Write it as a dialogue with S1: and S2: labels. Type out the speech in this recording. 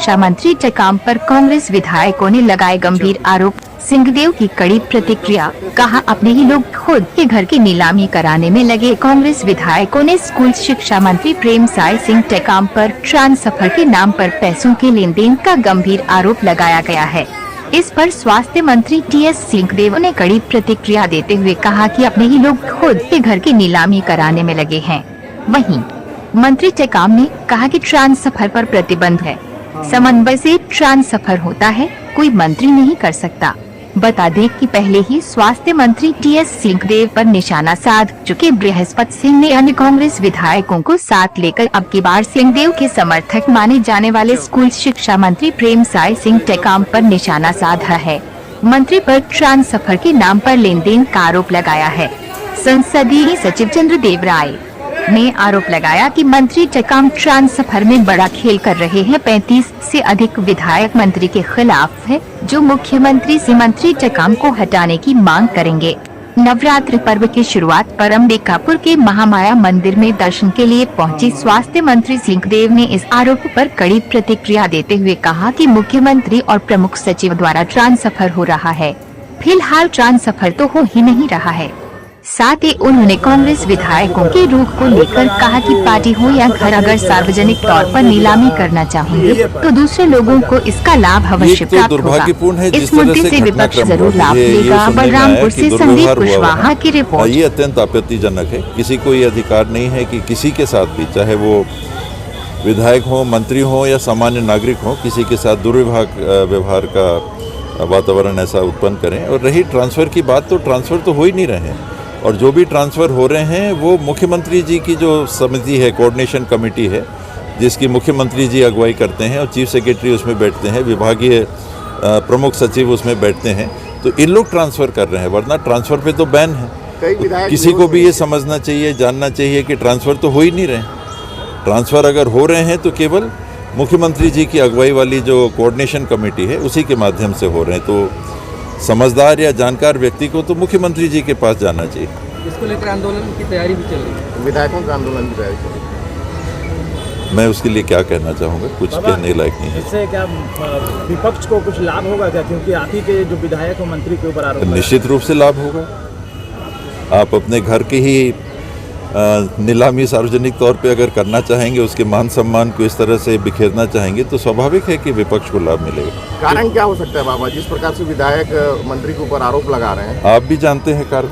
S1: शिक्षा मंत्री टेकाम पर कांग्रेस विधायकों ने लगाए गंभीर आरोप। सिंहदेव की कड़ी प्रतिक्रिया, कहा अपने ही लोग खुद के घर की नीलामी कराने में लगे। कांग्रेस विधायकों ने स्कूल शिक्षा मंत्री प्रेमसाय सिंह टेकाम पर ट्रांसफर के नाम पर पैसों के लेन देन का गंभीर आरोप लगाया गया है। इस पर स्वास्थ्य मंत्री टीएस सिंहदेव ने कड़ी प्रतिक्रिया देते हुए कहा कि अपने ही लोग खुद के घर की नीलामी कराने में लगे हैं। वहीं मंत्री टेकाम ने कहा कि ट्रांसफर पर प्रतिबंध है, समन्वय से ट्रांसफर होता है, कोई मंत्री नहीं कर सकता। बता दें कि पहले ही स्वास्थ्य मंत्री टीएस सिंहदेव पर निशाना साध चुके बृहस्पति सिंह ने अन्य कांग्रेस विधायकों को साथ लेकर अब की बार सिंहदेव के समर्थक माने जाने वाले स्कूल शिक्षा मंत्री प्रेमसाय सिंह टेकाम पर निशाना साधा है। मंत्री पर ट्रांसफर के नाम पर लेन देन का आरोप लगाया है। संसदीय सचिव चंद्रदेव राय ने आरोप लगाया कि मंत्री टेकाम ट्रांसफर में बड़ा खेल कर रहे हैं। 35 से अधिक विधायक मंत्री के खिलाफ है, जो मुख्यमंत्री से मंत्री टेकाम को हटाने की मांग करेंगे। नवरात्र पर्व की शुरुआत पर अंबिकापुर के महामाया मंदिर में दर्शन के लिए पहुंची स्वास्थ्य मंत्री सिंहदेव ने इस आरोप पर कड़ी प्रतिक्रिया देते हुए कहा कि मुख्यमंत्री और प्रमुख सचिव द्वारा ट्रांसफर हो रहा है। फिलहाल ट्रांसफर तो हो ही नहीं रहा है। साथ ही उन्होंने कांग्रेस विधायकों के रुख को लेकर कहा कि पार्टी हो या घर, अगर सार्वजनिक तौर पर नीलामी करना चाहेंगे तो दूसरे लोगों को इसका लाभ अवश्य प्राप्त होगा। इस मुद्दे से विपक्ष जरूर लाभ लेगा। बलरामपुर से संदीप कुशवाहा की रिपोर्ट।
S2: ये अत्यंत आपत्तिजनक है। किसी को ये अधिकार नहीं है कि किसी के साथ भी, चाहे वो विधायक हो, मंत्री हो या सामान्य नागरिक हो, किसी के साथ दुर्व्यवहार का वातावरण ऐसा उत्पन्न करें। और रही ट्रांसफर की बात, तो ट्रांसफर तो हो ही नहीं रहे हैं, और जो भी ट्रांसफ़र हो रहे हैं वो मुख्यमंत्री जी की जो समिति है, कोऑर्डिनेशन कमेटी है, जिसकी मुख्यमंत्री जी अगुवाई करते हैं और चीफ सेक्रेटरी उसमें बैठते हैं, विभागीय प्रमुख सचिव उसमें बैठते हैं, तो इन लोग ट्रांसफ़र कर रहे हैं, वरना ट्रांसफ़र पे तो बैन है। किसी को भी ये समझना चाहिए, जानना चाहिए कि ट्रांसफ़र तो हो ही नहीं रहे। ट्रांसफ़र अगर हो रहे हैं तो केवल मुख्यमंत्री जी की अगुवाई वाली जो कोऑर्डिनेशन कमेटी है उसी के माध्यम से हो रहे हैं। तो समझदार या जानकार व्यक्ति को तो मुख्यमंत्री जी के पास जाना चाहिए।
S3: इसको लेकर आंदोलन की तैयारी भी चल रही है, विधायकों का आंदोलन की तैयारी चल रही है।
S2: मैं उसके लिए क्या कहना चाहूँगा, कुछ कहने लायक नहीं है।
S4: इससे क्या विपक्ष को कुछ लाभ होगा क्या, क्योंकि आप ही के जो विधायक और मंत्री के ऊपर आरोप?
S2: निश्चित रूप से लाभ होगा। आप अपने घर की ही नीलामी सार्वजनिक तौर पे अगर करना चाहेंगे, उसके मान सम्मान को इस तरह से बिखेरना चाहेंगे, तो स्वाभाविक है कि विपक्ष को लाभ मिलेगा।
S3: कारण क्या हो सकता है बाबा, जिस प्रकार से विधायक मंत्री के ऊपर आरोप लगा रहे हैं?
S2: आप भी जानते हैं कारण।